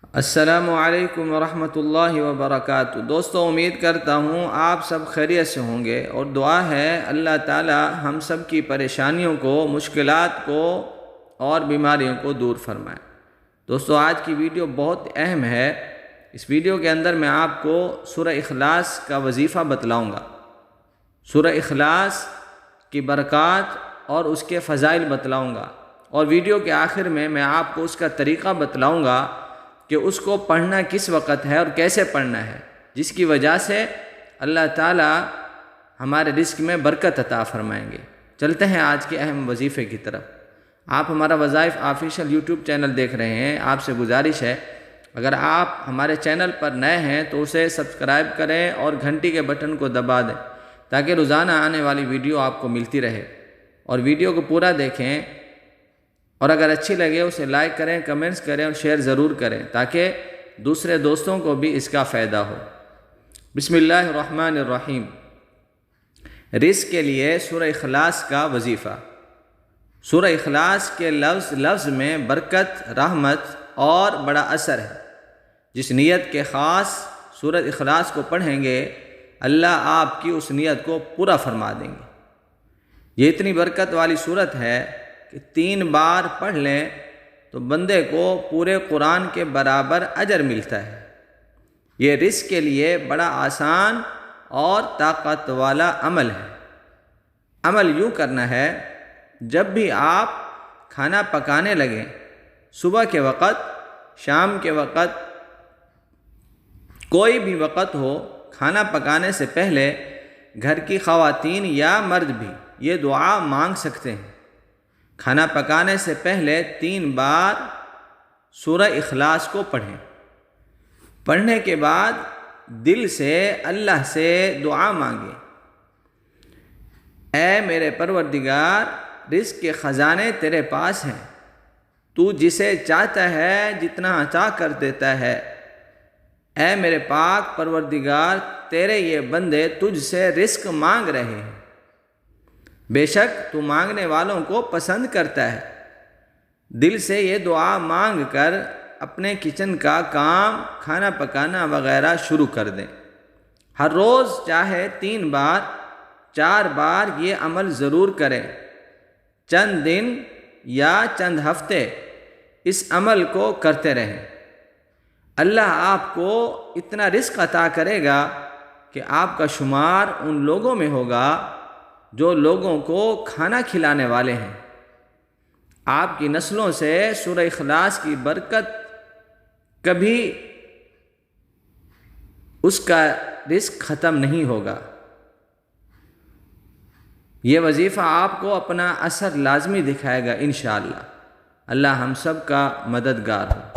السلام علیکم ورحمۃ اللہ وبرکاتہ۔ دوستو، امید کرتا ہوں آپ سب خیریت سے ہوں گے، اور دعا ہے اللہ تعالی ہم سب کی پریشانیوں کو، مشکلات کو اور بیماریوں کو دور فرمائے۔ دوستو، آج کی ویڈیو بہت اہم ہے۔ اس ویڈیو کے اندر میں آپ کو سورہ اخلاص کا وظیفہ بتلاؤں گا۔ سورہ اخلاص کی برکات اور اس کے فضائل بتلاؤں گا، اور ویڈیو کے آخر میں آپ کو اس کا طریقہ بتلاؤں گا کہ اس کو پڑھنا کس وقت ہے اور کیسے پڑھنا ہے، جس کی وجہ سے اللہ تعالی ہمارے رزق میں برکت عطا فرمائیں گے۔ چلتے ہیں آج کے اہم وظیفے کی طرف۔ آپ ہمارا وظائف آفیشیل یوٹیوب چینل دیکھ رہے ہیں۔ آپ سے گزارش ہے، اگر آپ ہمارے چینل پر نئے ہیں تو اسے سبسکرائب کریں اور گھنٹی کے بٹن کو دبا دیں، تاکہ روزانہ آنے والی ویڈیو آپ کو ملتی رہے۔ اور ویڈیو کو پورا دیکھیں، اور اگر اچھی لگے اسے لائک کریں، کمنٹس کریں اور شیئر ضرور کریں، تاکہ دوسرے دوستوں کو بھی اس کا فائدہ ہو۔ بسم اللہ الرحمن الرحیم۔ رزق کے لیے سورہ اخلاص کا وظیفہ۔ سورہ اخلاص کے لفظ میں برکت، رحمت اور بڑا اثر ہے۔ جس نیت کے خاص سورہ اخلاص کو پڑھیں گے، اللہ آپ کی اس نیت کو پورا فرما دیں گے۔ یہ اتنی برکت والی سورت ہے کہ 3 بار پڑھ لیں تو بندے کو پورے قرآن کے برابر اجر ملتا ہے۔ یہ رزق کے لیے بڑا آسان اور طاقت والا عمل ہے۔ عمل یوں کرنا ہے، جب بھی آپ کھانا پکانے لگیں، صبح کے وقت، شام کے وقت، کوئی بھی وقت ہو، کھانا پکانے سے پہلے گھر کی خواتین یا مرد بھی یہ دعا مانگ سکتے ہیں۔ کھانا پکانے سے پہلے 3 بار سورہ اخلاص کو پڑھیں۔ پڑھنے کے بعد دل سے اللہ سے دعا مانگیں، اے میرے پروردگار، رزق کے خزانے تیرے پاس ہیں، تو جسے چاہتا ہے جتنا عطا کر دیتا ہے۔ اے میرے پاک پروردگار، تیرے یہ بندے تجھ سے رزق مانگ رہے ہیں، بے شک تو مانگنے والوں کو پسند کرتا ہے۔ دل سے یہ دعا مانگ کر اپنے کچن کا کام، کھانا پکانا وغیرہ شروع کر دیں۔ ہر روز چاہے 3 بار، 4 بار یہ عمل ضرور کریں۔ چند دن یا چند ہفتے اس عمل کو کرتے رہیں۔ اللہ آپ کو اتنا رزق عطا کرے گا کہ آپ کا شمار ان لوگوں میں ہوگا جو لوگوں کو کھانا کھلانے والے ہیں۔ آپ کی نسلوں سے سورہ اخلاص کی برکت کبھی اس کا رزق ختم نہیں ہوگا۔ یہ وظیفہ آپ کو اپنا اثر لازمی دکھائے گا انشاءاللہ۔ اللہ ہم سب کا مددگار ہو۔